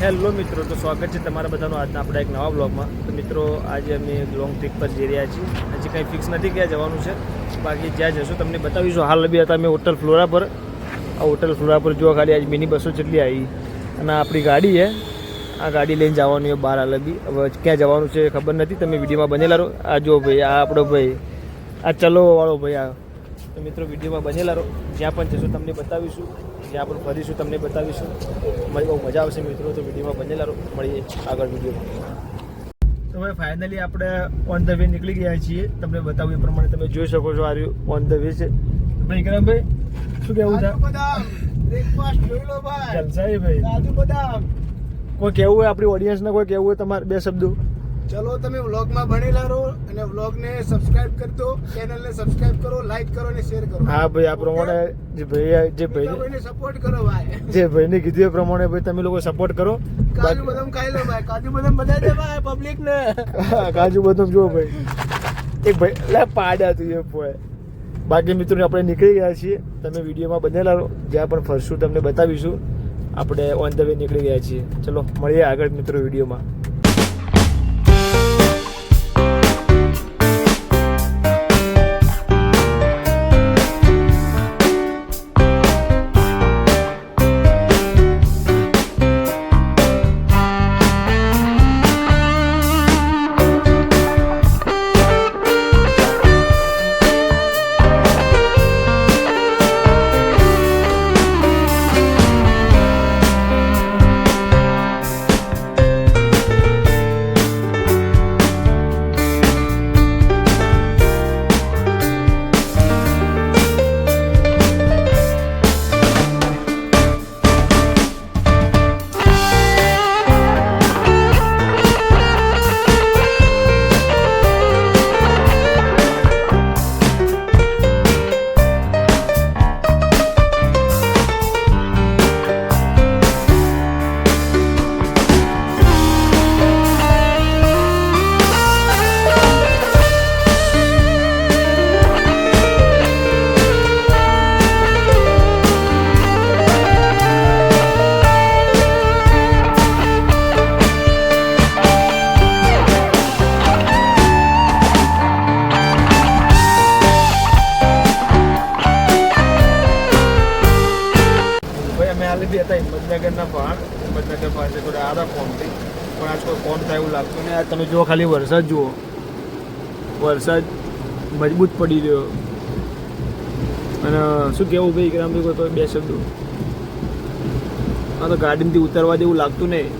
Hello મિત્રો, તો સ્વાગત છે તમારા બધાનું આજના આપણા એક નવા બ્લોગમાં. તો મિત્રો, આજે અમે લોંગ ટ્રીપ પર જઈ રહ્યા છીએ. હજી કંઈ ફિક્સ નથી ક્યાં જવાનું છે, બાકી જ્યાં જશું તમને બતાવીશું. હાલ બી હતા અમે હોટલ ફ્લોરા પર. આ હોટલ ફ્લોરા પર જો ખાલી આજ મિની બસો જેટલી આવી અને આપણી ગાડી છે. આ ગાડી લઈને જવાનું છે બહાર હાલબી. હવે ક્યાં જવાનું છે ખબર નથી, તમે વિડીયોમાં બનેલા રહો. આ જો ભાઈ, આ આપણો ભાઈ, આ ચલોવાળો ભાઈ. આ તો મિત્રો વિડીયોમાં બનેલા રહો. જ્યાં પણ જશું તમને બતાવીશું, જ્યાં પણ ફરીશું તમને બતાવીશું. બહુ મજા આવશે મિત્રો, તો વિડીયોમાં બનેલા રહો. મળીએ આગળ વિડીયોમાં. તો ભાઈ ફાઇનલી આપણે ઓન ધ વે નીકળી ગયા છીએ. તમને બતાવ્યું એ પ્રમાણે તમે જોઈ શકો છો. આ ઓન ધ વે છે ભાઈ. વિક્રમભાઈ શું કહેવું છે? બ્રેકફાસ્ટ જોઈ લો ભાઈ. જલસા છે ભાઈ. કાજુ બદામ. કોઈ કહેવું હોય આપણી ઓડિયન્સને, કોઈ કહેવું હોય તમારે બે શબ્દો? ચલો તમે વ્લોગમાં ભણેલા રહો અને વ્લોગને સબસ્ક્રાઇબ કરજો, ચેનલને સબસ્ક્રાઇબ કરો, લાઈક કરો અને શેર કરો. હા ભાઈ, આ પ્રમાણે જે ભાઈને સપોર્ટ કરો ભાઈ. જે ભાઈને કીધું એ પ્રમાણે ભાઈ તમે લોકો સપોર્ટ કરો. કાજુ બદામ ખાઈ લો ભાઈ. કાજુ બદામ બધા દે ભાઈ પબ્લિક ને. કાજુ બદામ જો ભાઈ. એક ભાઈ લે પાડ્યા તું એ પોય. બાકી મિત્રો આપણે નીકળી ગયા છીએ. તમે વિડીયોમાં બનેલા રહો. જ્યાં પણ ફરશું તમને બતાવીશું. આપણે ઓન ધ વે નીકળી ગયા છીએ. ચલો મળીએ આગળ મિત્રો વિડીયોમાં. હતા હિંમતનગરના પહાડ. હિંમતનગર પાસે કોઈ આરા ફોર્મથી પણ આજ કોઈ ફોન થાય એવું લાગતું નહીં. આ તમે જુઓ ખાલી વરસાદ જુઓ. વરસાદ મજબૂત પડી રહ્યો. અને શું કહેવું ભાઈ વિક્રમભાઈ, કોઈ બે શબ્દો? હા, તો ગાડીમાંથી ઉતરવા જેવું લાગતું નહીં.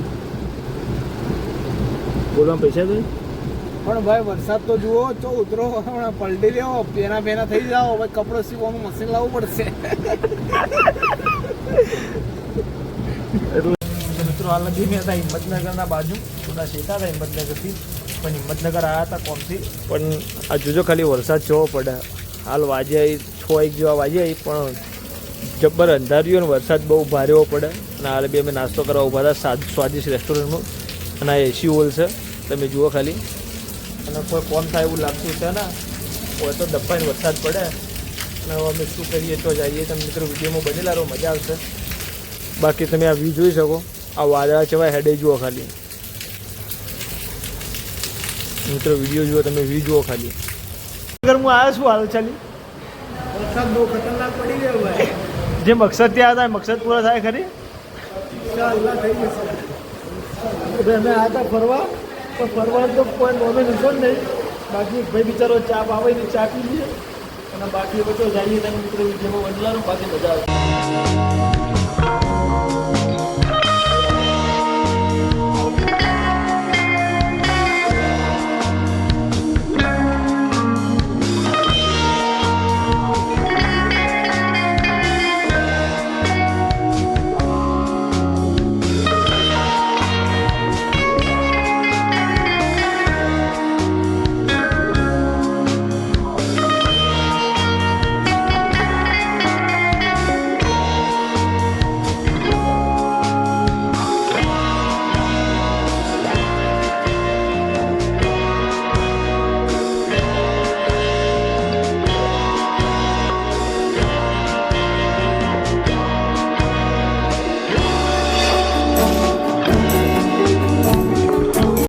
બોલવા પૈસા તો પણ ભાઈ વરસાદ તો જુઓ. તો ઉતરો હમણાં પલટી લેવો, પેના પેના થઈ જાઓ. ભાઈ કપડો સીવવાનું મશીન લાવવું પડશે. મિત્રો હાલ નથી મેં હતા હિંમતનગરના બાજુ થોડા શેતા હતા હિંમતનગરથી. પણ હિંમતનગર આવ્યા હતા કોમથી. પણ આ જોજો ખાલી વરસાદ જોવો પડે. હાલ વાજે આવી 6-1 જેવા વાજે આવી, પણ જબ્બર અંધાર્યું અને વરસાદ બહુ ભારે એવો પડે. અને હાલ બી અમે નાસ્તો કરવા ઊભા હતા સ્વાદિષ્ટ રેસ્ટોરન્ટમાં. અને આ એસી હોલ છે, તમે જુઓ ખાલી. અને કોઈ ફોન થાય એવું લાગતું છે ને, કોઈ તો દબ્બાઈને વરસાદ પડે. અને અમે શું કરીએ તો જઈએ. તમે મિત્રો વિડીયોમાં બનેલા રહો, મજા આવશે. બાકી તમે આ વ્યૂ જોઈ શકો. આ વાદળા ચવાય હેડે જુઓ ખાલી. મિત્રો વિડીયો જુઓ, તમે વ્યૂ જુઓ ખાલી. અગર હું આવ્યો છું હાલ ચાલી. વરસાદ બહુ ખતરનાક પડી ગયો ભાઈ. જે મકસદ ત્યાં હતા મકસદ પૂરા થાય ખરી. ઇન્શાઅલ્લાહ થઈ જશે. અમે આ હતા ફરવા, તો ફરવા તો કોઈ નોમે નશો જ નહીં. બાકી ભાઈ બિચારો ચા આવે ને ચા પી લઈએ. અને બાકી બધો જઈએ તમે મિત્રો વિડીયોમાં બદલાનું. બાકી મજા આવે.